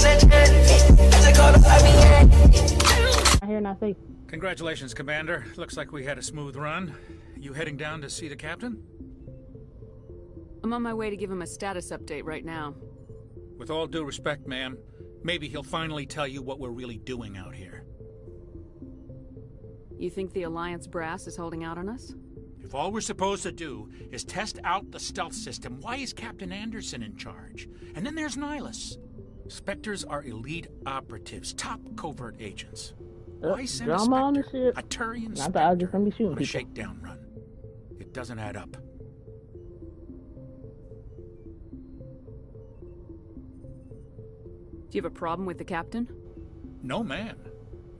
I hear not safe. Congratulations, Commander. Looks like we had a smooth run. You heading down to see the captain? I'm on my way to give him a status update right now. With all due respect, ma'am, maybe he'll finally tell you what we're really doing out here. You think the Alliance brass is holding out on us? If all we're supposed to do is test out the stealth system, why is Captain Anderson in charge? And then there's Nihilus. Spectres are elite operatives, top covert agents. Why send a on the Spectre, ship. a Turian I thought I was just Spectre, gonna be shooting on a people. shakedown run? It doesn't add up. Do you have a problem with the captain? No, man.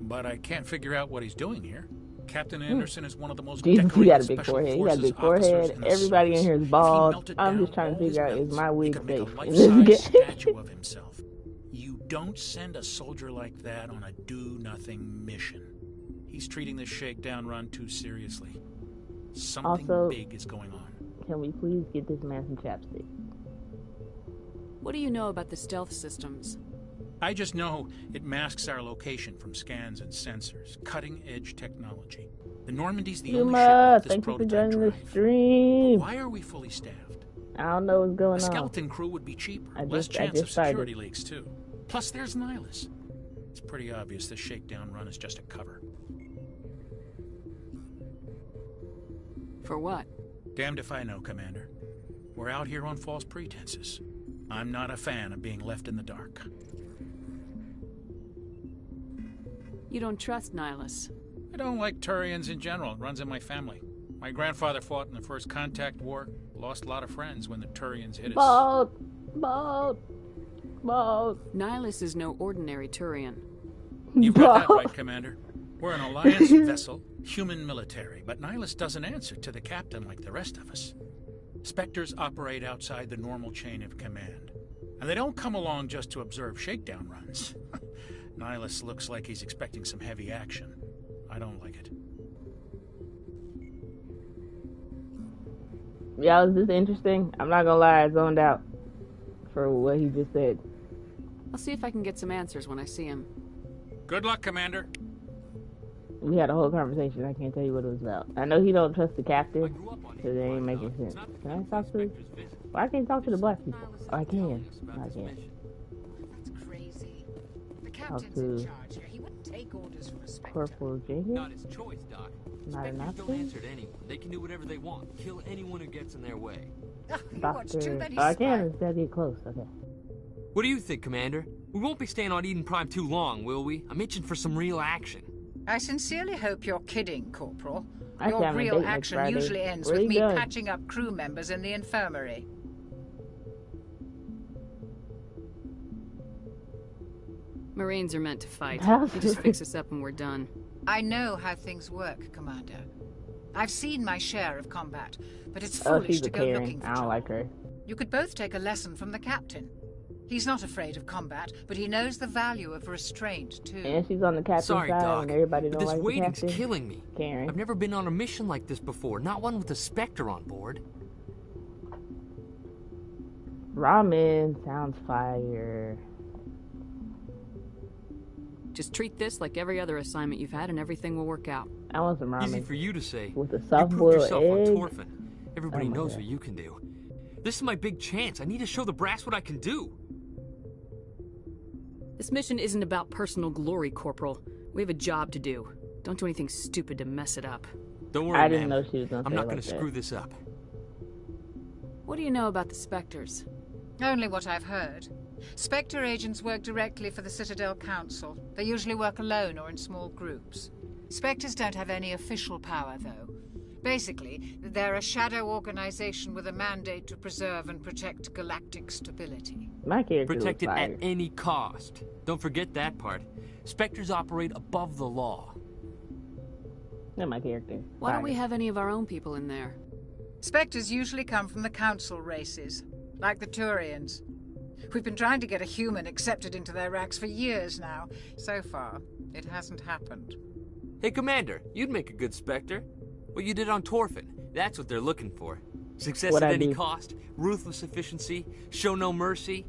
But I can't figure out what he's doing here. Captain Anderson is one of the most Jesus, he got a decorated big special forehead. He got a forces big officers forehead. in the Everybody in service. here is If he bald. melted I'm down just trying to all his figure out, is melts, my he wig could make a safe? life-size statue of himself. You don't send a soldier like that on a do-nothing mission. He's treating this shakedown run too seriously. Something Also, big is going on. Can we please get this man some chapstick? What do you know about the stealth systems? I just know it masks our location from scans and sensors. Cutting-edge technology. The Normandy's the only ship with this Thank you for prototype joining the drive. stream. Why are we fully staffed? I don't know what's going A on. skeleton crew would be cheaper. I Less just chance of started. security leaks, too. Plus, there's Nihilus. It's pretty obvious this shakedown run is just a cover. For what? Damned if I know, Commander. We're out here on false pretenses. I'm not a fan of being left in the dark. You don't trust Nihilus. I don't like Turians in general. It runs in my family. My grandfather fought in the First Contact War. Lost a lot of friends when the Turians hit us. Bald. Nihilus is no ordinary Turian. You've got that right, Commander. We're an Alliance vessel, human military, but Nihilus doesn't answer to the captain like the rest of us. Spectres operate outside the normal chain of command. And they don't come along just to observe shakedown runs. Nihilus looks like he's expecting some heavy action. I don't like it. Yeah, was this interesting? I'm not gonna lie, I zoned out for what he just said. I'll see if I can get some answers when I see him. Good luck, Commander. We had a whole conversation. I can't tell you what it was about. I know he don't trust the captain, so they ain't making sense. Can I talk to? Well, I can't talk to the black people. Oh, I can. No, I can't. That's crazy. The Talk captain's in to charge here. He wouldn't take orders from a Spectre. Corporal Jenkins. Not his choice, Doc. Not a Spectres don't Nazi. answer to anyone. They can do whatever they want. Kill anyone who gets in their way. You watch too Doctor. many Oh, I Spy- can. It's gotta get close. Okay. What do you think, Commander? We won't be staying on Eden Prime too long, will we? I'm itching for some real action. I sincerely hope you're kidding, Corporal. I Your have a real date next action Friday. usually ends Where with you me going? patching up crew members in the infirmary. Marines are meant to fight. How's You just it- fix us up and we're done. I know how things work, Commander. I've seen my share of combat, but it's Oh, foolish she's to a go looking Karen. for I don't trouble. like her. You could both take a lesson from the captain. He's not afraid of combat, but he knows the value of restraint, too. And she's on the captain's Sorry, side, Doc, and everybody but don't this like the waiting's captain. killing me. Karen. I've never been on a mission like this before, not one with a Spectre on board. Ramen sounds fire. Just treat this like every other assignment you've had and everything will work out. I want some Easy ramen for you to say. with a You soft proved boiled yourself on egg. Torfin. Everybody Oh my knows God. what you can do. This is my big chance. I need to show the brass what I can do. This mission isn't about personal glory, Corporal. We have a job to do. Don't do anything stupid to mess it up. Don't worry, I didn't ma'am. know she was gonna I'm say not it gonna like that. screw this up. What do you know about the Spectres? Only what I've heard. Spectre agents work directly for the Citadel Council. They usually work alone or in small groups. Spectres don't have any official power, though. Basically, they're a shadow organization with a mandate to preserve and protect galactic stability. My character Protect it looks at fire. any cost. Don't forget that part. Spectres operate above the law. Not my character. Why don't Fire. we have any of our own people in there? Spectres usually come from the Council races, like the Turians. We've been trying to get a human accepted into their ranks for years now. So far, it hasn't happened. Hey, Commander, you'd make a good Spectre. What you did on Torfin, that's what they're looking for. Success What'd at I any do? cost, ruthless efficiency, show no mercy.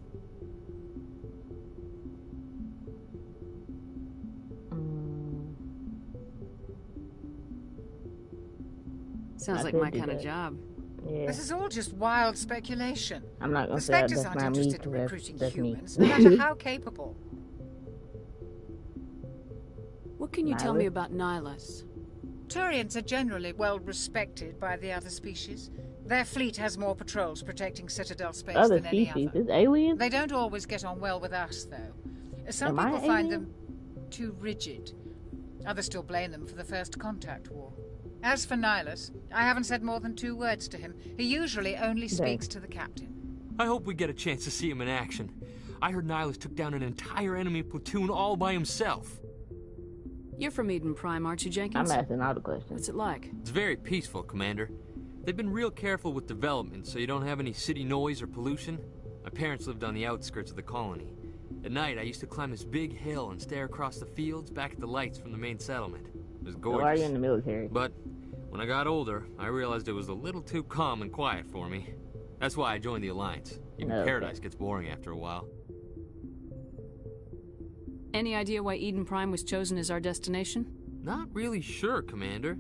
Sounds I like could my do kind of that. job. Yeah. This is all just wild speculation. I'm not The gonna say Spectres that's aren't not me, interested in 'cause recruiting that's me. humans, no matter how capable. What can you tell me Nihilus? about Nihilus? Turians are generally well respected by the other species. Their fleet has more patrols protecting Citadel space Other than any species? other. It's aliens? They don't always get on well with us, though. Some Am I people an find alien? them too rigid. Others still blame them for the First Contact War. As for Nihilus, I haven't said more than 2 words to him. He usually only speaks to the captain. I hope we get a chance to see him in action. I heard Nihilus took down an entire enemy platoon all by himself. You're from Eden Prime, aren't you, I'm Jenkins? asking all the questions. What's it like? It's very peaceful, Commander. They've been real careful with development, so you don't have any city noise or pollution. My parents lived on the outskirts of the colony. At night, I used to climb this big hill and stare across the fields back at the lights from the main settlement. It was So gorgeous. why are you in the military? But when I got older, I realized it was a little too calm and quiet for me. That's why I joined the Alliance. Even Okay. Paradise gets boring after a while. Any idea why Eden Prime was chosen as our destination? Not really sure, Commander.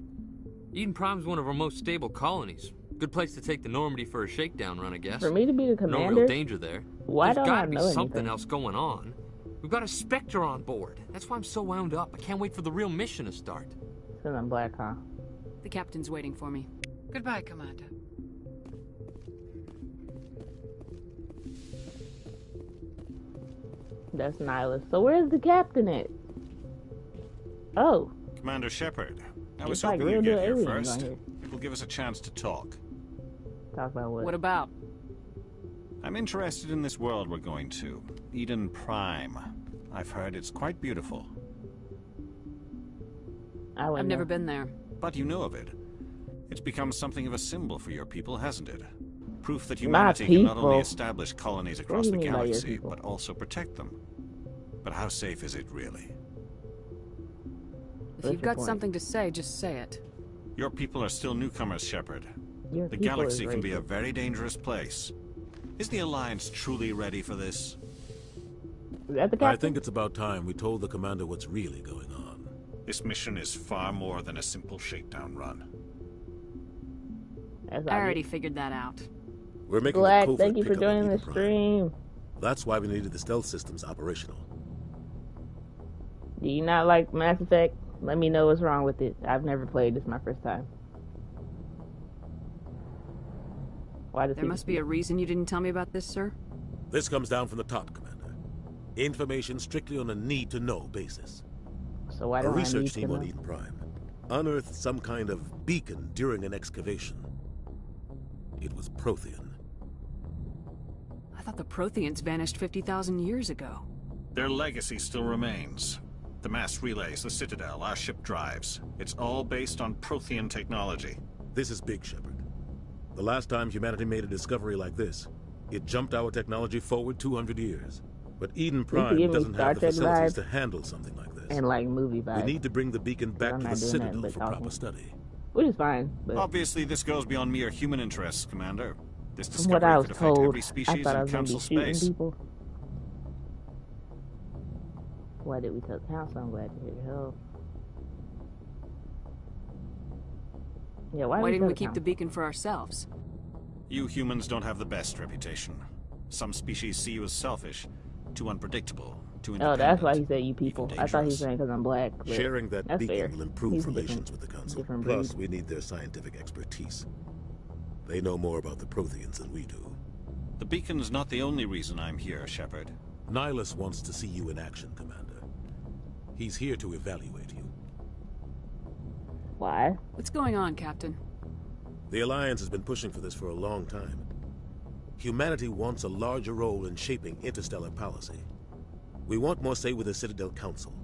Eden Prime's one of our most stable colonies. Good place to take the Normandy for a shakedown run, I guess. For me to be the No real commander? danger there. Why There's don't gotta I be know something anything? else going on. We've got a Spectre on board. That's why I'm so wound up. I can't wait for the real mission to start. Because I'm black, huh? The captain's waiting for me. Goodbye, Commander. That's Nihilus. So where's the captain at? Oh, Commander Shepard, I was it's like hoping real you'd get deal here aliens first. on here. It will give us a chance to talk. Talk about what? What about? I'm interested in this world we're going to, Eden Prime. I've heard it's quite beautiful. I wouldn't I've never know. been there. But you know of it. It's become something of a symbol for your people, hasn't it? Proof that My humanity can not only people. establish colonies What across do the you mean by your galaxy, people? but also protect them. But how safe is it really? If What's you've your got point? something to say, just say it. Your people are still newcomers, Shepard. Your The people galaxy is can be a racist. very dangerous place. Is the Alliance truly ready for this? Is that the captain? I think it's about time we told the commander what's really going on. This mission is far more than a simple shakedown run. That's I already obvious. figured that out. We're making Black, a covert thank you for pickup of joining the Eden Prime. stream. That's why we needed the stealth systems operational. Do you not like Mass Effect? Let me know what's wrong with it. I've never played. This is my first time. Why does There must be a reason you didn't tell me about this, sir. This comes down from the top, Commander. Information strictly on a need-to-know basis. So why A do I need research to team on know? Eden Prime unearthed some kind of beacon during an excavation. It was Prothean. I thought the Protheans vanished 50,000 years ago. Their legacy still remains. The mass relays, the Citadel, our ship drives. It's all based on Prothean technology. This is big, Shepard. The last time humanity made a discovery like this, it jumped our technology forward 200 years. But Eden Prime give me doesn't Star have the Trek facilities vibes. to handle something like this. And like movie We vibes. need to bring the beacon back I'm to the not doing nothing Citadel but for talking. proper study. Which is fine, but Obviously, this goes beyond mere human interests, Commander. This from what I discovery was could affect told, every I species thought I in was going to be Council shooting space. people. Why did we tell Council? I'm glad to hear your help. Yeah, Why didn't we tell keep the Council? beacon for ourselves? You humans don't have the best reputation. Some species see you as selfish, too unpredictable, too Oh, independent. that's why he said you people. even I thought he was dangerous. saying because I'm black. But Sharing that that's beacon fair. will improve He's a relations different- with the Council. different Plus, breed. we need their scientific expertise. They know more about the Protheans than we do. The beacon's not the only reason I'm here, Shepard. Nihilus wants to see you in action, Commander. He's here to evaluate you. Why? What's going on, Captain? The Alliance has been pushing for this for a long time. Humanity wants a larger role in shaping interstellar policy. We want more say with the Citadel Council.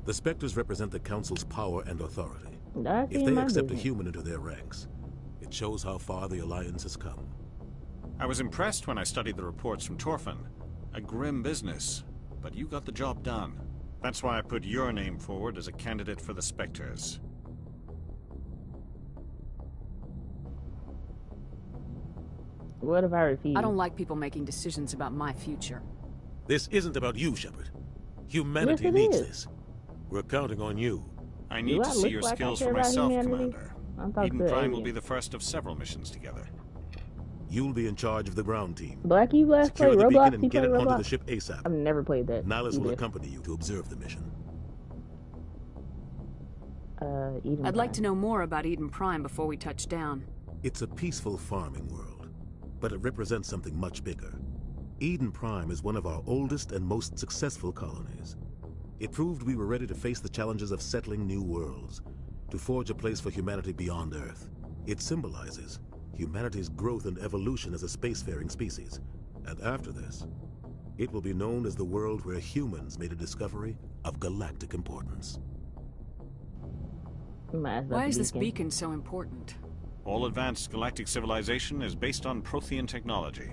The Spectres represent the Council's power and authority. That's If in they my accept a business. human into their ranks, it shows how far the Alliance has come. I was impressed when I studied the reports from Torfin. A grim business, but you got the job done. That's why I put your name forward as a candidate for the Spectres. What if I refuse? I don't like people making decisions about my future. This isn't about you, Shepard. Humanity Yes, it needs is. this. We're counting on you. I need I to see look your like I skills care for about myself, humanity? Commander. I'll talk Eden to Prime Alien. will be the first of several missions together. You'll be in charge of the ground team. Black, you last Secure played the Roblox? beacon and You get played it onto Roblox? the ship ASAP. I've never played that. Nihilus will either. accompany you to observe the mission. Eden I'd like Prime. to know more about Eden Prime before we touch down. It's a peaceful farming world, but it represents something much bigger. Eden Prime is one of our oldest and most successful colonies. It proved we were ready to face the challenges of settling new worlds, to forge a place for humanity beyond Earth. It symbolizes humanity's growth and evolution as a spacefaring species. And after this, it will be known as the world where humans made a discovery of galactic importance. Why is this beacon so important? All advanced galactic civilization is based on Prothean technology.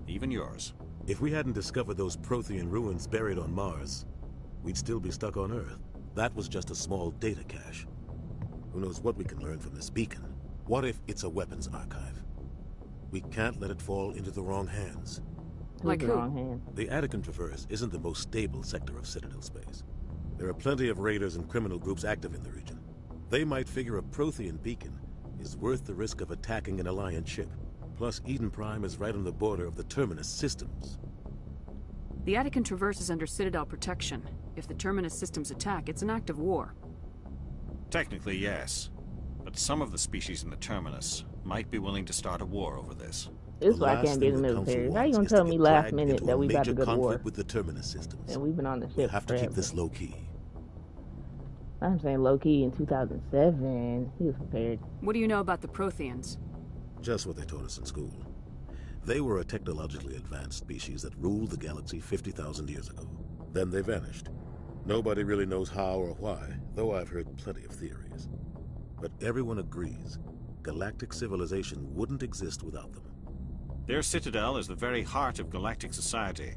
Even yours. If we hadn't discovered those Prothean ruins buried on Mars, we'd still be stuck on Earth. That was just a small data cache. Who knows what we can learn from this beacon? What if it's a weapons archive? We can't let it fall into the wrong hands. Like who? Wrong hand. The Attican Traverse isn't the most stable sector of Citadel space. There are plenty of raiders and criminal groups active in the region. They might figure a Prothean beacon is worth the risk of attacking an Alliance ship. Plus, Eden Prime is right on the border of the Terminus systems. The Attican Traverse is under Citadel protection. If the Terminus systems attack, it's an act of war. Technically, yes. But some of the species in the Terminus might be willing to start a war over this. This is The why I last can't be in the thing Council military. How wants you gonna is to tell me get last dragged minute into that a we about to major go to war? conflict with the Terminus systems. And we've been on the ship You have to keep forever. this low key. I'm saying low key in 2007. He was prepared. What do you know about the Protheans? Just what they taught us in school. They were a technologically advanced species that ruled the galaxy 50,000 years ago. Then they vanished. Nobody really knows how or why, though I've heard plenty of theories. But everyone agrees, galactic civilization wouldn't exist without them. Their citadel is the very heart of galactic society,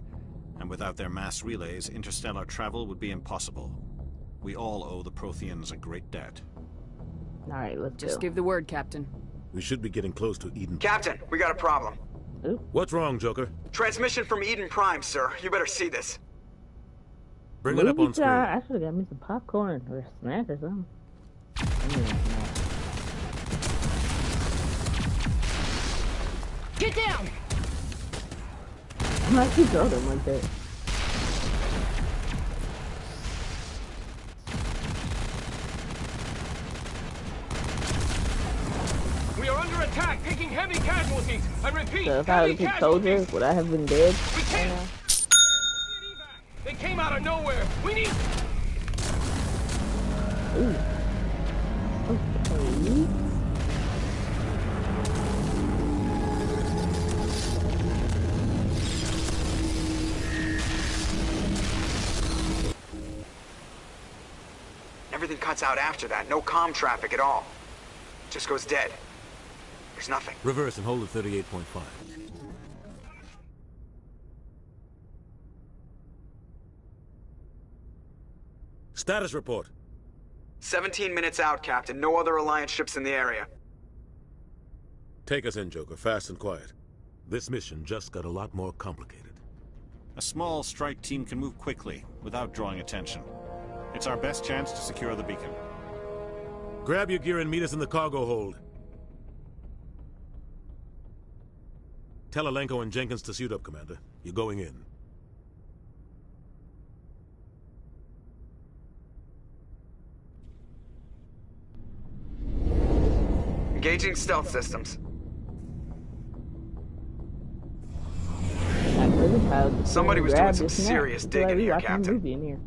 and without their mass relays, interstellar travel would be impossible. We all owe the Protheans a great debt. Alright, let's Just go. give the word, Captain. We should be getting close to Eden. Captain, we got a problem. What's wrong, Joker? Transmission from Eden Prime, sir. You better see this. Bring it up on screen. I should have got me some popcorn or a snack or something. I need a snack. Get down! Why'd you throw them like that? We are under attack, taking heavy casualties. I repeat, So if I heavy was a soldier, casualties. would I have been dead We right can't. now? They came out of nowhere. We need. Ooh. Okay. Everything cuts out after that. No comm traffic at all. Just goes dead. There's nothing. Reverse and hold at 38.5. Status report. 17 minutes out, Captain. No other Alliance ships in the area. Take us in, Joker, fast and quiet. This mission just got a lot more complicated. A small strike team can move quickly, without drawing attention. It's our best chance to secure the beacon. Grab your gear and meet us in the cargo hold. Tell Alenko and Jenkins to suit up, Commander. You're going in. Engaging stealth systems. Somebody was doing some serious digging here, Captain.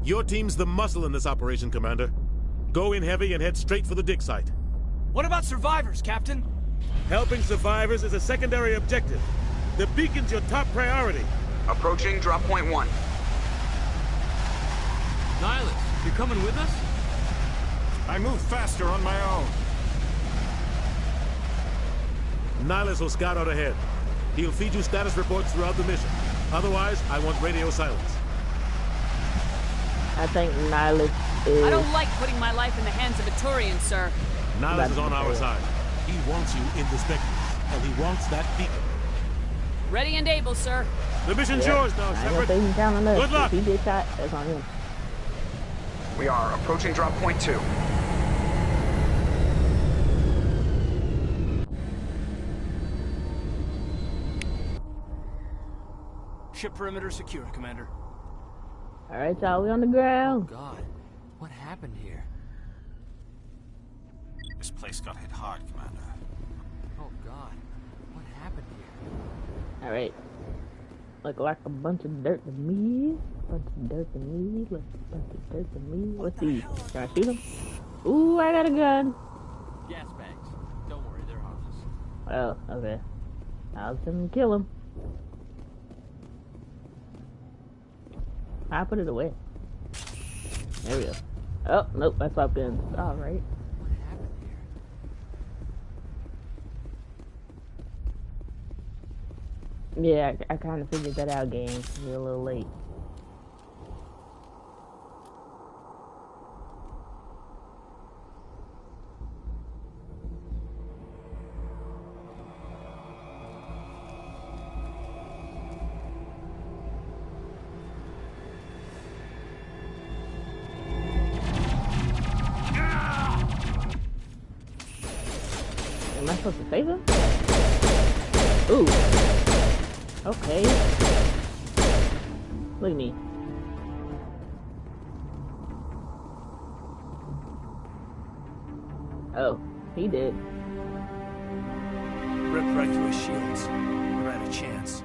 Your team's the muscle in this operation, Commander. Go in heavy and head straight for the dig site. What about survivors, Captain? Helping survivors is a secondary objective. The beacon's your top priority. Approaching drop point 1. Nihilus, you're coming with us? I move faster on my own. Nihilus will scout out ahead. He'll feed you status reports throughout the mission. Otherwise, I want radio silence. I think Nihilus is... I don't like putting my life in the hands of a Turian, sir. Nihilus is on our side. He wants you in the Spectres, and he wants that beacon. Ready and able, sir. The mission's yours now, I don't Shepard. think he can count on us. Good luck. If he gets shot, that's on him. We are approaching drop point 2. Ship perimeter secure, Commander. Alright, y'all, we on the ground. God, what happened here? This place got hit hard, Commander. Oh God, what happened here? Alright. Look like a bunch of dirt to me. Bunch of dirt to me. Look, bunch of dirt to me. What's these? Can I shoot them? Ooh, I got a gun. Gas bags. Don't worry, they're harmless. Oh, okay. I'll send them to kill him. I put it away. There we go. Oh, nope, that's my guns. Alright. What happened here? Yeah, I kind of figured that out, game. You're a little late. Am I supposed to save him? Ooh. Okay. Look at me. Oh, he did. Ripped right through his shields. Never had a chance.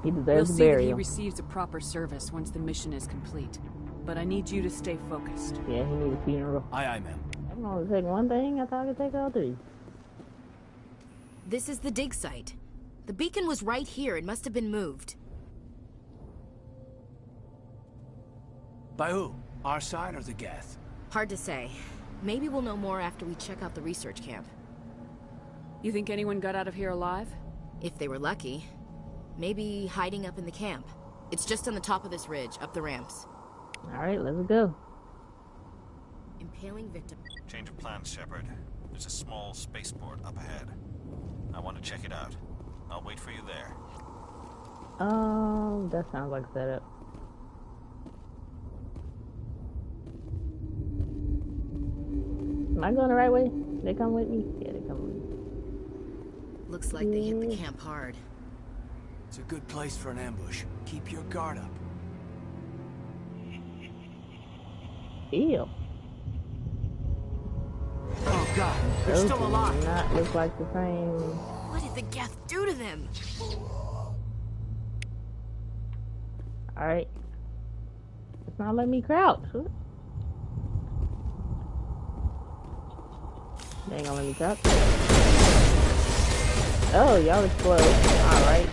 He We'll deserves see that he burial. receives a proper service once the mission is complete. But I need you to stay focused. Yeah, he needs a funeral. Aye, aye, ma'am. I'm gonna take one thing. I thought I could take all three. This is the dig site. The beacon was right here. It must have been moved. By who? Our side or the Geth? Hard to say. Maybe we'll know more after we check out the research camp. You think anyone got out of here alive? If they were lucky. Maybe hiding up in the camp. It's just on the top of this ridge, up the ramps. Alright, let's go. Impaling victim. Change of plans, Shepard. There's a small spaceport up ahead. I want to check it out. I'll wait for you there. That sounds like a setup. Am I going the right way? They come with me? Yeah, they come with me. Looks like they hit the camp hard. It's a good place for an ambush. Keep your guard up. Ew. Oh God, they're Those still do alive. not look like the same. What did the Geth do to them? Alright. It's not letting me crouch. They ain't gonna let me crouch. Oh, y'all explode. Alright.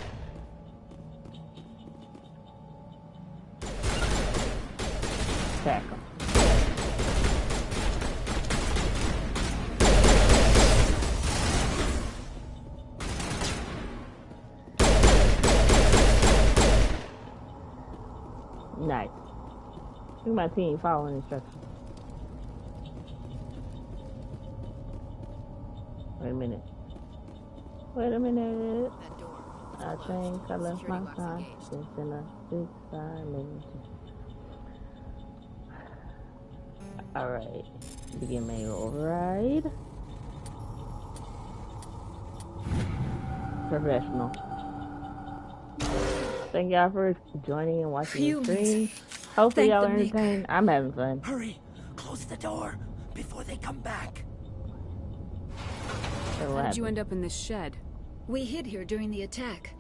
Attack them. Nice. Look at my team following instructions. Wait a minute. Wait a minute. That door. I think I left my Security box car engaged. just in a big silence. Alright. Begin manual override. Professional. Thank y'all for joining and watching the stream. Hopefully y'all are entertained. I'm having fun. Hurry! Close the door before they come back. So How what did you happened? end up in this shed? We hid here during the attack.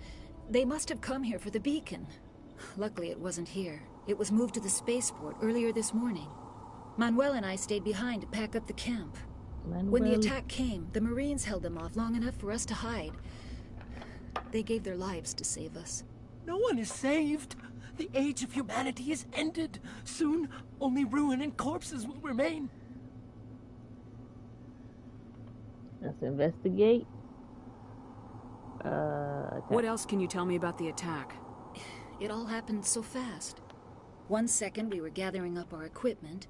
They must have come here for the beacon. Luckily, it wasn't here. It was moved to the spaceport earlier this morning. Manuel and I stayed behind to pack up the camp. When the attack came, the Marines held them off long enough for us to hide. They gave their lives to save us. No one is saved. The age of humanity is ended. Soon, only ruin and corpses will remain. Let's investigate. What else can you tell me about the attack? It all happened so fast. One second we were gathering up our equipment.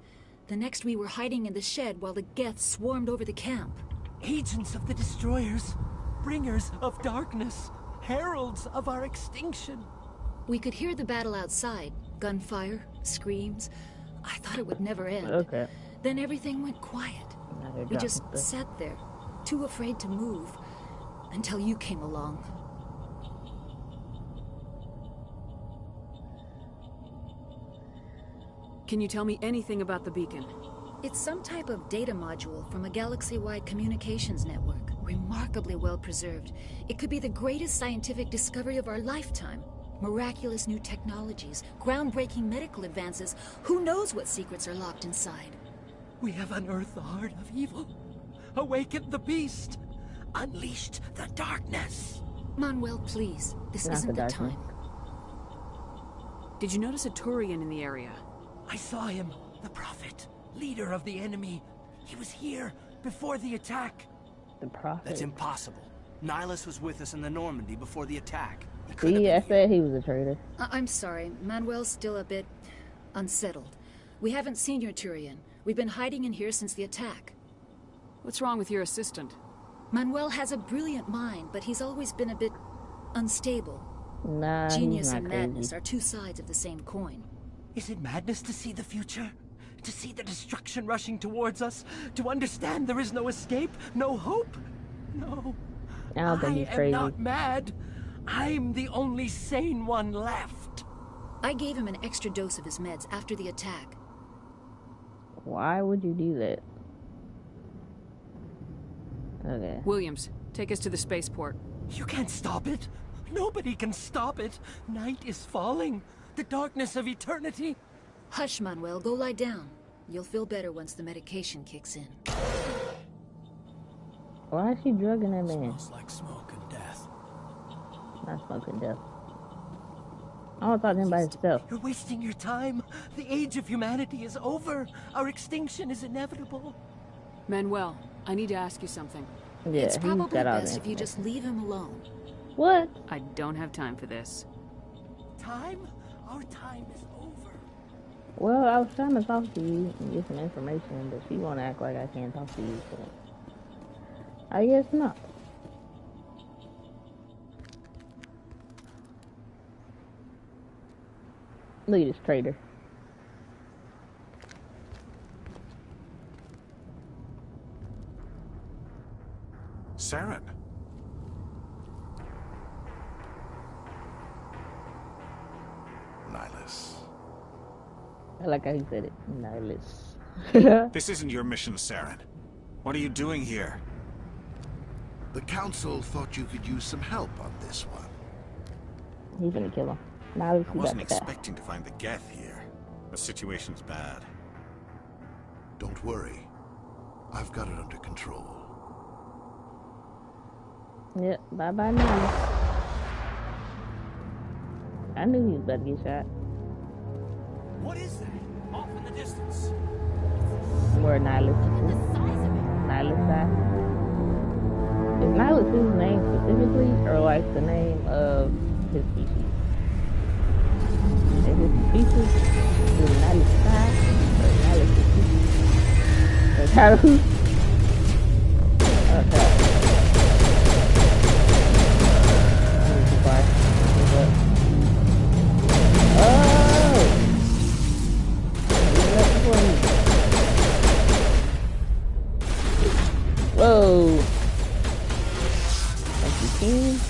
The next we were hiding in the shed while the Geth swarmed over the camp. Agents of the destroyers, bringers of darkness, heralds of our extinction. We could hear the battle outside. Gunfire, screams. I thought it would never end. Okay. Then everything went quiet. Now they're We just dropping stuff. sat there, too afraid to move. until you came along. Can you tell me anything about the beacon? It's some type of data module from a galaxy-wide communications network. Remarkably well preserved. It could be the greatest scientific discovery of our lifetime. Miraculous new technologies, groundbreaking medical advances. Who knows what secrets are locked inside? We have unearthed the heart of evil, awakened the beast, unleashed the darkness. Manuel, please. This Not isn't the the darkness. time. Did you notice a Turian in the area? I saw him, the prophet, leader of the enemy. He was here before the attack. The prophet. That's impossible. Nihilus was with us in the Normandy before the attack. See, I said he was a traitor. I'm sorry. Manuel's still a bit unsettled. We haven't seen your Turian. We've been hiding in here since the attack. What's wrong with your assistant? Manuel has a brilliant mind, but he's always been a bit unstable. Nah, Genius he's not and crazy. madness are two sides of the same coin. Is it madness to see the future? To see the destruction rushing towards us? To understand there is no escape? No hope? No. I don't think he's am crazy. not mad. I'm the only sane one left. I gave him an extra dose of his meds after the attack. Why would you do that? Okay. Williams, take us to the spaceport. You can't stop it. Nobody can stop it. Night is falling. The darkness of eternity. Hush, Manuel. Go lie down. You'll feel better once the medication kicks in. Why is she drugging that man? Smells like smoke and death. Not smoking death. I don't talk to him by himself. You're wasting your time. The age of humanity is over. Our extinction is inevitable. Manuel, I need to ask you something. Yeah, It's he's probably got all best the if you just leave him alone. What? I don't have time for this. Time? Our time is over. Well, I was trying to talk to you and get some information, but she won't act like I can't talk to you, so I guess not. Look at this traitor. Saren. Nihilus. I like how he said it. Nihilus. This isn't your mission, Saren. What are you doing here? The Council thought you could use some help on this one. He's gonna kill him. Nihilus, I you wasn't got that. expecting to find the Geth here. The situation's bad. Don't worry. I've got it under control. Yep, bye-bye Nihilus. I knew he was about to get shot. What is that? Off in the distance. Where Nihilus is. Nihilus died. Is Nihilus his name specifically, or like the name of his species? Is his species? Is Nihilus die? Or Nihilus his species? Like how do... Okay. I'm too far. Oh! Whoa! Thank you, team.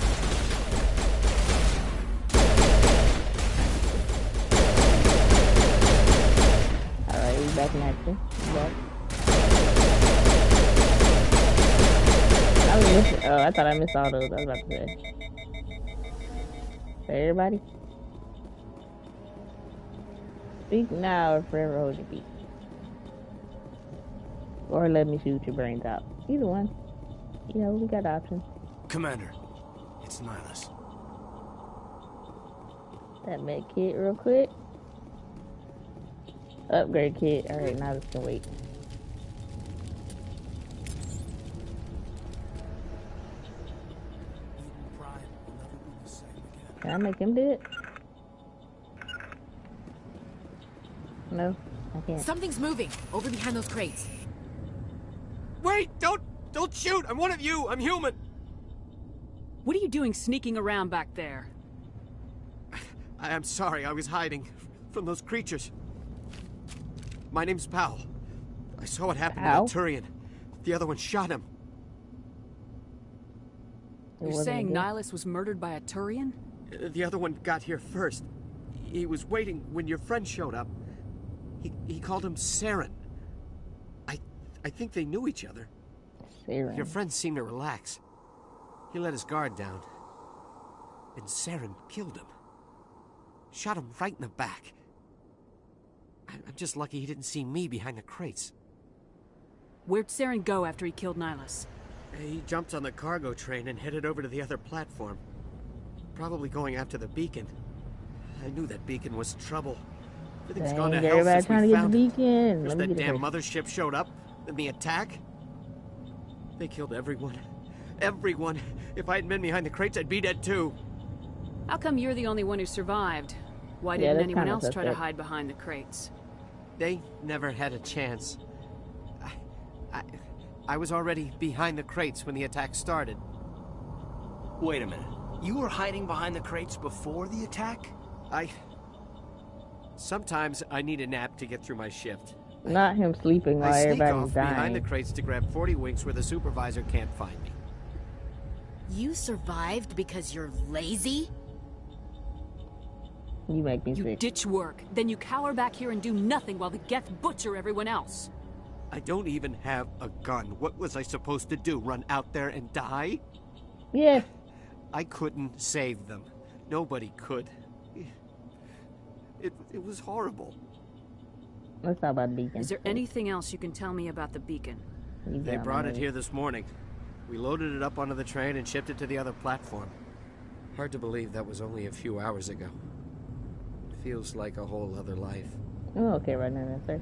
Alright, we're back in action. Back. I was missing. Oh, I thought I missed all those. I was about to say. For everybody? Speak now or forever hold your peace. Or let me shoot your brains out. Either one. You know, we got options. Commander, it's Nihilus. That med kit real quick. Upgrade kit. Alright, now this can wait. Can I make him do it? No, I can't. Something's moving over behind those crates. Wait! Don't shoot! I'm one of you! I'm human! What are you doing sneaking around back there? I am sorry, I was hiding from those creatures. My name's Powell. I saw what happened Powell? to that Turian. The other one shot him. You're saying Nihilus was murdered by a Turian? The other one got here first. He was waiting when your friend showed up. He called him Saren. I think they knew each other. Saren. Your friend seemed to relax. He let his guard down. And Saren killed him. Shot him right in the back. I'm just lucky he didn't see me behind the crates. Where'd Saren go after he killed Nihilus? He jumped on the cargo train and headed over to the other platform. Probably going after the beacon. I knew that beacon was trouble. Everything's gone to hell since we found it. First that damn mothership showed up, then the attack. They killed everyone. Everyone. If I hadn't been behind the crates, I'd be dead too. How come you're the only one who survived? Why didn't anyone else try to hide behind the crates? They never had a chance. I was already behind the crates when the attack started. Wait a minute. You were hiding behind the crates before the attack? Sometimes I need a nap to get through my shift. Not him sleeping while everybody's dying. Behind the crates to grab 40 winks where the supervisor can't find me. You survived because you're lazy? You make me sick. You ditch work, then you cower back here and do nothing while the Geth butcher everyone else. I don't even have a gun. What was I supposed to do? Run out there and die? Yeah. I couldn't save them. Nobody could. It was horrible. Let's talk about the beacon. Is there anything else you can tell me about the beacon? They brought it here this morning. We loaded it up onto the train and shipped it to the other platform. Hard to believe that was only a few hours ago. It feels like a whole other life. Oh, okay, right now, sir.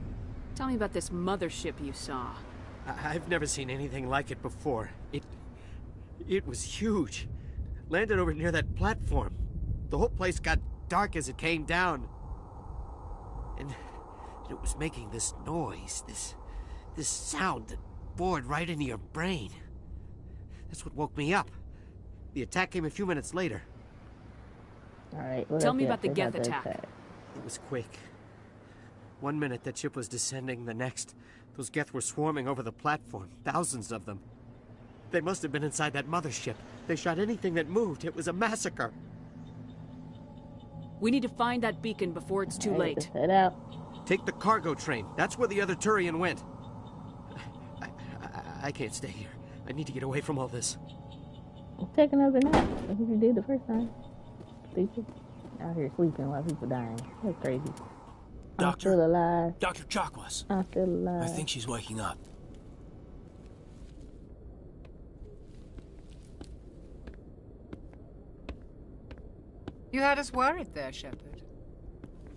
Tell me about this mothership you saw. I've never seen anything like it before. It was huge. Landed over near that platform. The whole place got dark as it came down. And it was making this noise, this sound that bored right into your brain. That's what woke me up. The attack came a few minutes later. Alright, tell me about the Geth attack. It was quick. 1 minute that ship was descending, the next, those Geth were swarming over the platform, thousands of them. They must have been inside that mothership. They shot anything that moved. It was a massacre. We need to find that beacon before it's too late. Head out. Take the cargo train. That's where the other Turian went. I can't stay here. I need to get away from all this. Take another nap. That's what you did the first time. Stupid. Out here sleeping while people dying. That's crazy. Doctor, I'm still alive. Dr. Chakwas. I'm still alive. I think she's waking up. You had us worried there, Shepard.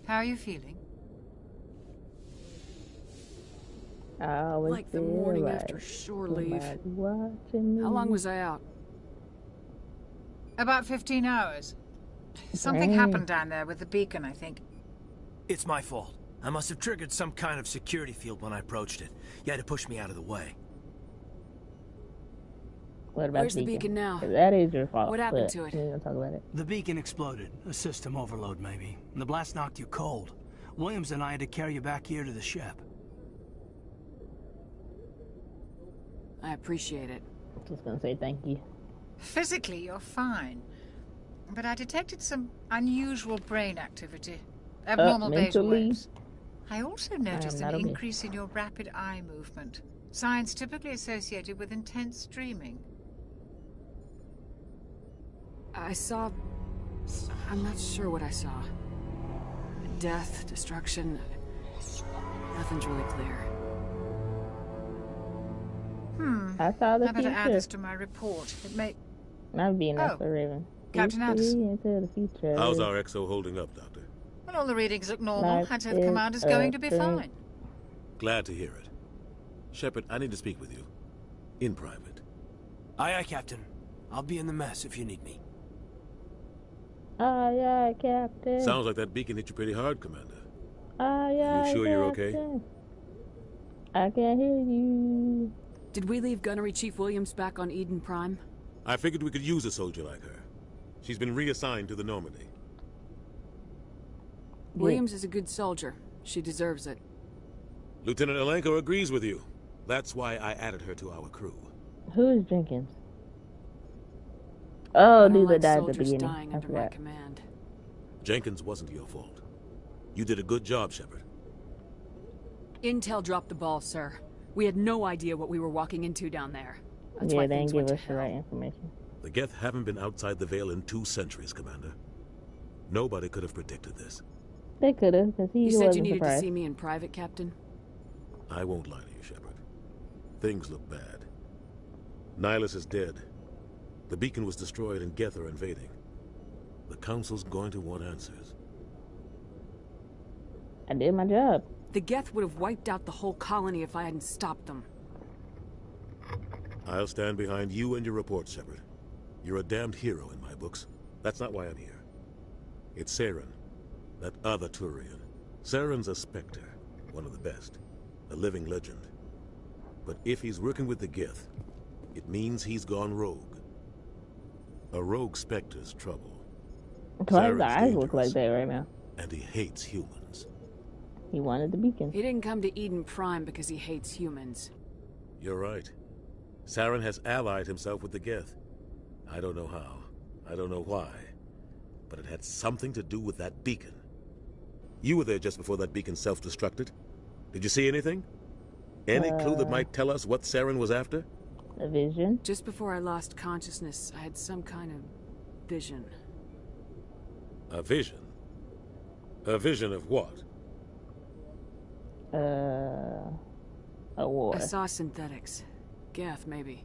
How are you feeling? I always like the morning after shore leave. How long was I out? About 15 hours. Something happened down there with the beacon, I think. It's my fault. I must have triggered some kind of security field when I approached it. You had to push me out of the way. What about Where's the beacon now? That is your fault. What happened to it? Talk about it. The beacon exploded. A system overload, maybe. And the blast knocked you cold. Williams and I had to carry you back here to the ship. I appreciate it. Just gonna say thank you. Physically, you're fine. But I detected some unusual brain activity. Abnormal basal waves. I also noticed an increase in your rapid eye movement. Signs typically associated with intense dreaming. I saw... I'm not sure what I saw. Death, destruction... Nothing's really clear. I saw the I better future. add this to my report. It may... I'd be enough for Raven. Captain Addis. Into the future. How's our XO holding up, Doctor? Well, all the readings look normal. I'd say the commander's going to be fine. Glad to hear it. Shepard, I need to speak with you. In private. Aye, aye, Captain. I'll be in the mess if you need me. Aye, aye, Captain. Sounds like that beacon hit you pretty hard, Commander. Aye, aye, you sure you're Captain. okay? I can't hear you. Did we leave Gunnery Chief Williams back on Eden Prime? I figured we could use a soldier like her. She's been reassigned to the Normandy. Williams is a good soldier. She deserves it. Lieutenant Alenko agrees with you. That's why I added her to our crew. Who is Jenkins? Oh, I don't dude that like died at the soldiers beginning. dying I under my forgot. command. Jenkins wasn't your fault. You did a good job, Shepard. Intel dropped the ball, sir. We had no idea what we were walking into down there. That's Yeah, why they things didn't went give to us the hell. right information. The Geth haven't been outside the Veil in 2 centuries, Commander. Nobody could have predicted this. They could have, because he You said you wasn't needed to surprised. see me in private, Captain? I won't lie to you, Shepard. Things look bad. Nihilus is dead. The beacon was destroyed and Geth are invading. The Council's going to want answers. I did my job. The Geth would have wiped out the whole colony if I hadn't stopped them. I'll stand behind you and your report, Shepard. You're a damned hero in my books. That's not why I'm here. It's Saren, that other Turian. Saren's a Spectre, one of the best, a living legend. But if he's working with the Geth, it means he's gone rogue. A rogue Spectre's trouble. Why his Saren's eyes look like dangerous, that right now? and he hates humans. He wanted the beacon. He didn't come to Eden Prime because he hates humans. You're right. Saren has allied himself with the Geth. I don't know how. I don't know why. But it had something to do with that beacon. You were there just before that beacon self-destructed. Did you see anything? Any clue that might tell us what Saren was after? A vision? Just before I lost consciousness, I had some kind of vision. A vision? A vision of what? A war. I saw synthetics. Geth, maybe.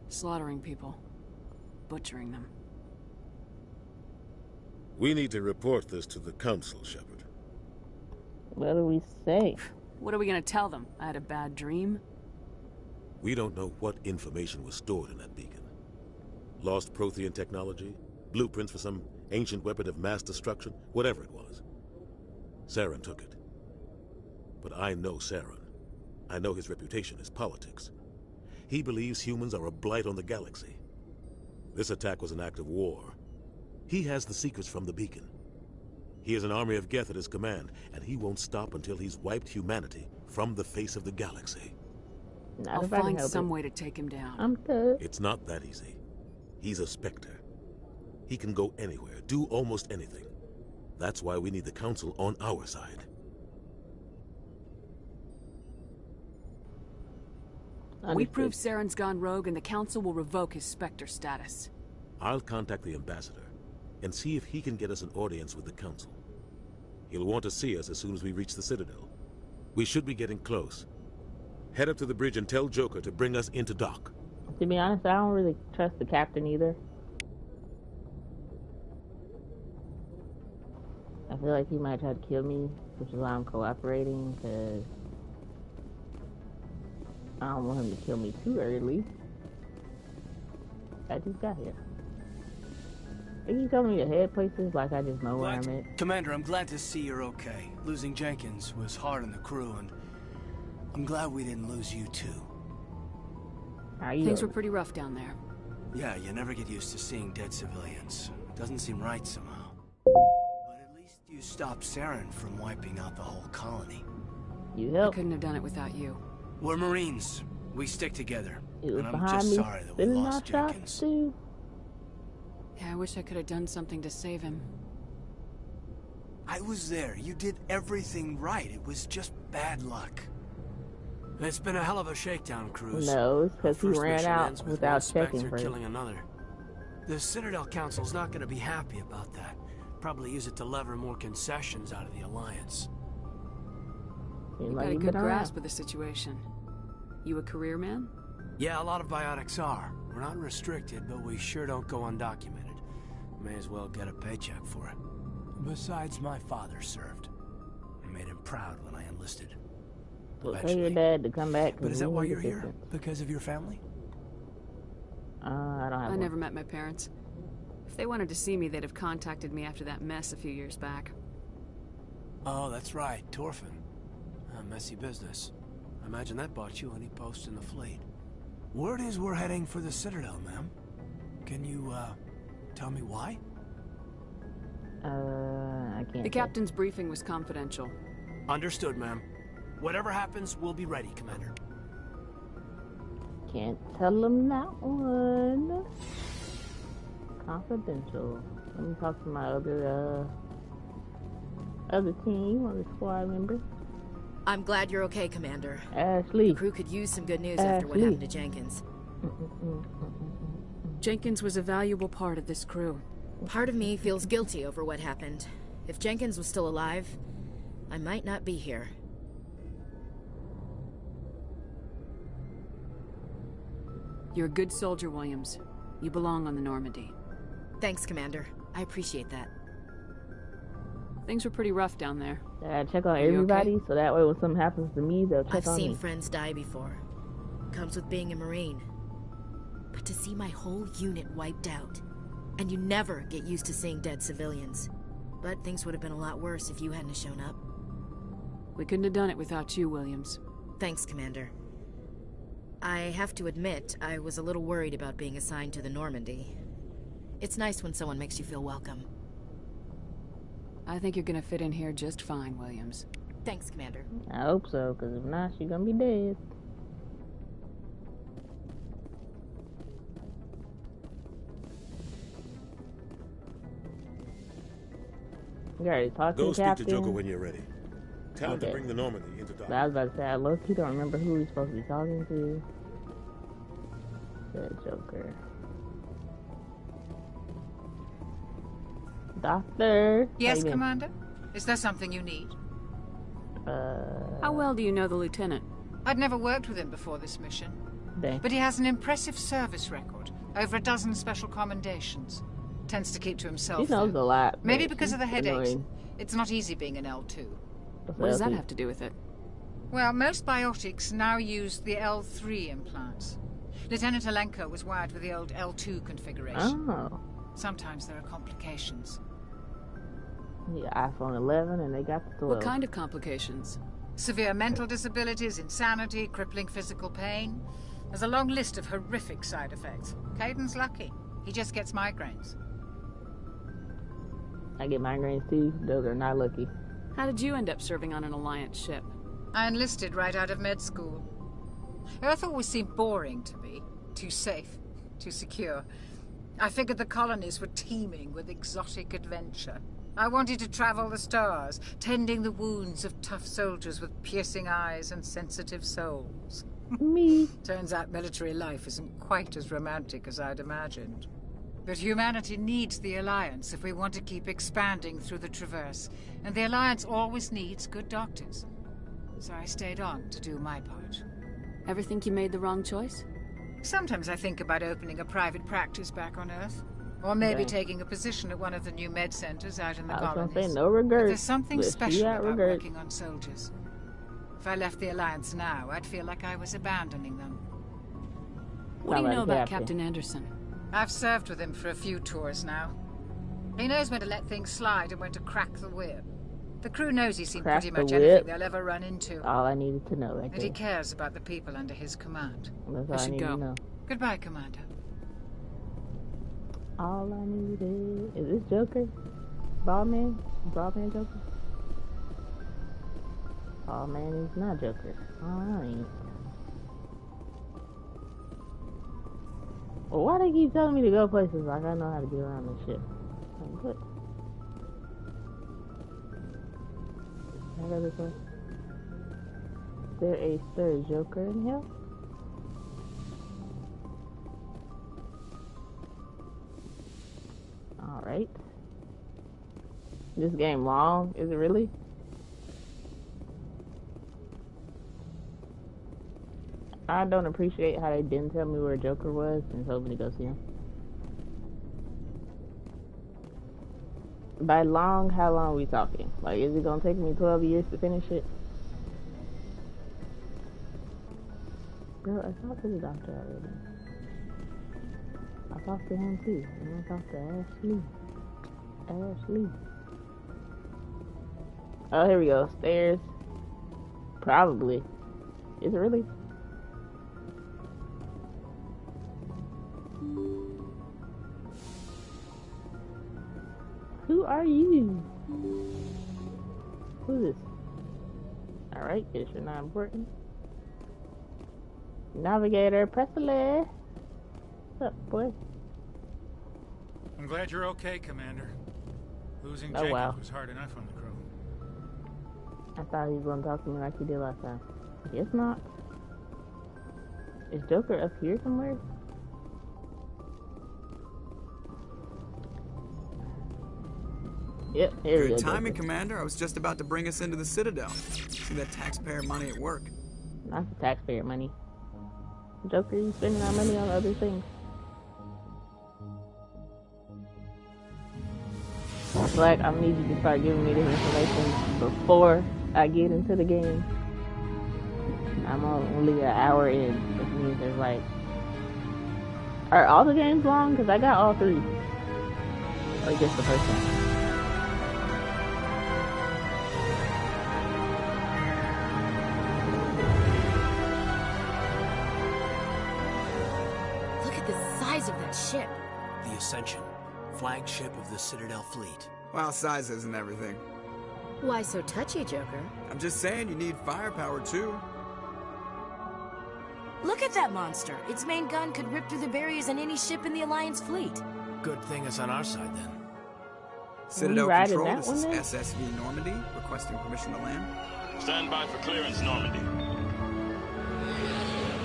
Slaughtering people. Butchering them. We need to report this to the Council, Shepard. What do we say? What are we gonna tell them? I had a bad dream? We don't know what information was stored in that beacon. Lost Prothean technology? Blueprints for some ancient weapon of mass destruction? Whatever it was. Saren took it. But I know Saren. I know his reputation is politics. He believes humans are a blight on the galaxy. This attack was an act of war. He has the secrets from the beacon. He has an army of Geth at his command, and he won't stop until he's wiped humanity from the face of the galaxy. I'll find some way to take him down. I'm good. It's not that easy. He's a Spectre. He can go anywhere, do almost anything. That's why we need the Council on our side. We prove Saren's gone rogue and the Council will revoke his Spectre status. I'll contact the Ambassador and see if he can get us an audience with the Council. He'll want to see us as soon as we reach the Citadel. We should be getting close. Head up to the bridge and tell Joker to bring us into dock. To be honest, I don't really trust the captain either. I feel like he might try to kill me, which is why I'm cooperating, because I don't want him to kill me too early. I just got here. Are you telling me to head places like I just know where I'm at? Commander, I'm glad to see you're okay. Losing Jenkins was hard on the crew, and I'm glad we didn't lose you too. Things were pretty rough down there. Yeah, you never get used to seeing dead civilians. It doesn't seem right somehow. But at least you stopped Saren from wiping out the whole colony. You helped. I couldn't have done it without you. We're Marines. We stick together. It was And I'm behind just me, sorry that we spinning lost my shots, Jenkins. too. Yeah, I wish I could have done something to save him. I was there. You did everything right. It was just bad luck. It's been a hell of a shakedown cruise. No, it's because he First ran mission out ends with without one checking Spectre first. killing another. The Citadel Council's not going to be happy about that. Probably use it to lever more concessions out of the Alliance. You got a good grasp of the situation. You a career man? Yeah, a lot of biotics are. We're not restricted, but we sure don't go undocumented. May as well get a paycheck for it. Besides, my father served. I made him proud when I enlisted. Well, tell your dad to come back. But is that why you're here? Because of your family? I don't have I one. never met my parents. If they wanted to see me, they'd have contacted me after that mess a few years back. Oh, that's right, Torfin. A messy business. I imagine that bought you any post in the fleet. Word is we're heading for the Citadel, ma'am. Can you, tell me why? I can't. The captain's briefing was confidential. Understood, ma'am. Whatever happens, we'll be ready, Commander. Can't tell him that one. Confidential. Let me talk to my other team or the squad member. I'm glad you're okay, Commander. Ashley. The crew could use some good news after what happened to Jenkins. Jenkins was a valuable part of this crew. Part of me feels guilty over what happened. If Jenkins was still alive, I might not be here. You're a good soldier, Williams. You belong on the Normandy. Thanks, Commander. I appreciate that. Things were pretty rough down there. Yeah, check on everybody, so that way when something happens to me, they'll check on me. I've seen friends die before. Comes with being a Marine. But to see my whole unit wiped out, and you never get used to seeing dead civilians. But things would have been a lot worse if you hadn't shown up. We couldn't have done it without you, Williams. Thanks, Commander. I have to admit, I was a little worried about being assigned to the Normandy. It's nice when someone makes you feel welcome. I think you're gonna fit in here just fine, Williams. Thanks, Commander. I hope so, because if not, she's gonna be dead. You already talked to the captain. Go speak to Joker when you're ready. Tell him to bring the Normandy into dock. I was about to say, I low-key don't remember who he's supposed to be talking to. The Joker. Doctor. Yes, Commander? Is there something you need? How well do you know the lieutenant? I'd never worked with him before this mission. Dang. But he has an impressive service record. Over a dozen special commendations. Tends to keep to himself. He knows a lot. Maybe because of the headaches. Annoying. It's not easy being an L2. What does that have to do with it? Well, most biotics now use the L3 implants. Lieutenant Alenko was wired with the old L2 configuration. Oh. Sometimes there are complications. Yeah, iPhone 11 and they got the 12. What kind of complications? Severe mental disabilities, insanity, crippling physical pain. There's a long list of horrific side effects. Caden's lucky. He just gets migraines. I get migraines too. Those are not lucky. How did you end up serving on an Alliance ship? I enlisted right out of med school. Earth always seemed boring to me. Too safe, too secure. I figured the colonies were teeming with exotic adventure. I wanted to travel the stars, tending the wounds of tough soldiers with piercing eyes and sensitive souls. Me. Turns out military life isn't quite as romantic as I'd imagined. But humanity needs the Alliance if we want to keep expanding through the Traverse. And the Alliance always needs good doctors. So I stayed on to do my part. Ever think you made the wrong choice? Sometimes I think about opening a private practice back on Earth. Or maybe taking a position at one of the new med centers out in the colonies. I was gonna say, no regrets. But there's something special about working on soldiers. If I left the Alliance now, I'd feel like I was abandoning them. What do you know about Captain Anderson? I've served with him for a few tours now. He knows when to let things slide and when to crack the whip. The crew knows he's seen pretty much anything they'll ever run into. All I needed to know, And he cares about the people under his command. That's all I should go. Goodbye, Commander. All I needed is this Joker? Ballman? Ballman Joker? Ballman is not Joker. Alright. Well, why they keep telling me to go places like I know how to get around this shit? Like, what? Can I go this way? Is there a third Joker in here? Alright. This game long? Is it really? I don't appreciate how they didn't tell me where Joker was and told me to go see him. By long, how long are we talking? Like, is it gonna take me 12 years to finish it? Girl, I talked to the doctor already. I talked to him too. And I talked to Ashley. Ashley. Oh, here we go. Stairs. Probably. Is it really? Who are you? Who's this? Alright, guess you're not important. Navigator, Presley. What's up, boy? I'm glad you're okay, Commander. Losing Oh, Jacob wow. was hard enough on the crew. I thought he was gonna talk to me like he did last time. Guess not. Is Joker up here somewhere? Yep, here we go. Good timing, Joker. Commander. I was just about to bring us into the Citadel. See that taxpayer money at work. Not the taxpayer money. Joker, you spending our money on other things. Black, I need you to start giving me this information before I get into the game. I'm only an hour in, which means there's like... Are all the games long? Because I got all three. Or just the first one. Look at the size of that ship. The Ascension, flagship of the Citadel fleet. Well, size isn't everything. Why so touchy, Joker? I'm just saying you need firepower, too. Look at that monster. Its main gun could rip through the barriers in any ship in the Alliance fleet. Good thing it's on our side, then. Citadel riding Control, that this is one then? SSV Normandy, requesting permission to land. Stand by for clearance, Normandy.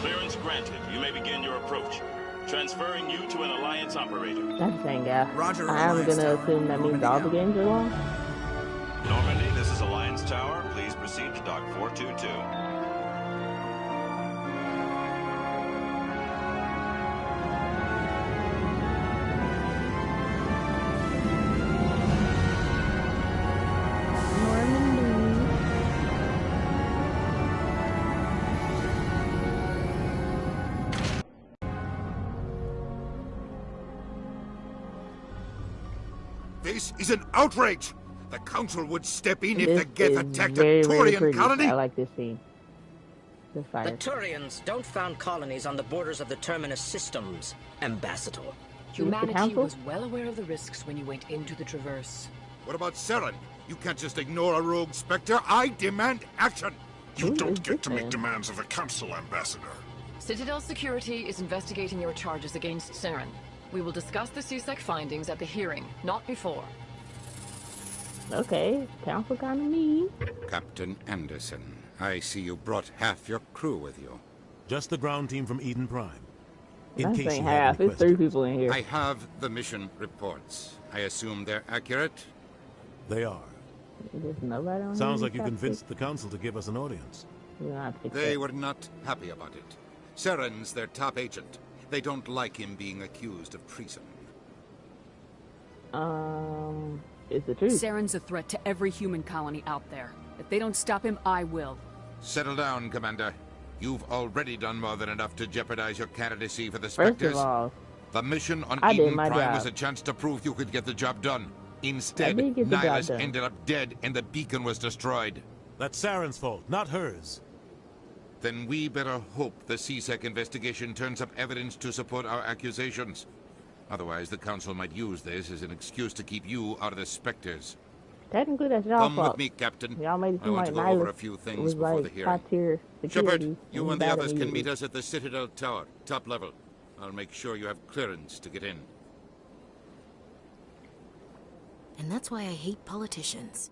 Clearance granted. You may begin your approach. Transferring you to an Alliance operator. That's the same guy. Roger, I'm Alliance gonna Tower. assume that means all the games are long. Normandy, this is Alliance Tower. Please proceed to Dock 422. This is an outrage! The Council would step in if This the Geth is attacked very, a very Turian pretty. colony! I like this scene. The The fire. Turians don't found colonies on the borders of the Terminus systems, Ambassador. Humanity council? was well aware of the risks when you went into the Traverse. What about Saren? You can't just ignore a rogue Spectre. I demand action! You don't get to make demands of the Council, Ambassador. Citadel Security is investigating your charges against Saren. We will discuss the CSEC findings at the hearing, not before. Okay, council kind of mean. Captain Anderson, I see you brought half your crew with you. Just the ground team from Eden Prime. I'm saying half. It's 3 people in here. I have the mission reports. I assume they're accurate? They are. There's nobody on Sounds here like you except convinced the Council to give us an audience. They were not happy about it. Saren's their top agent. They don't like him being accused of treason. It's the truth. Saren's a threat to every human colony out there. If they don't stop him, I will. Settle down, Commander. You've already done more than enough to jeopardize your candidacy for the First Spectres. of all, The mission on I did Eden my Prime job. was a chance to prove you could get the job done. Instead, did get the job Nihilus done. ended up dead and the beacon was destroyed. That's Saren's fault, not hers. Then we better hope the CSEC investigation turns up evidence to support our accusations. Otherwise, the Council might use this as an excuse to keep you out of the Spectres. technically that's y'all Come fault. with me, Captain. Y'all made it I seem want like to go over Nihilus a few was things before like the hearing. top tier security. Shepard, you and the bad others can immediately. meet us at the Citadel Tower, top level. I'll make sure you have clearance to get in. And that's why I hate politicians.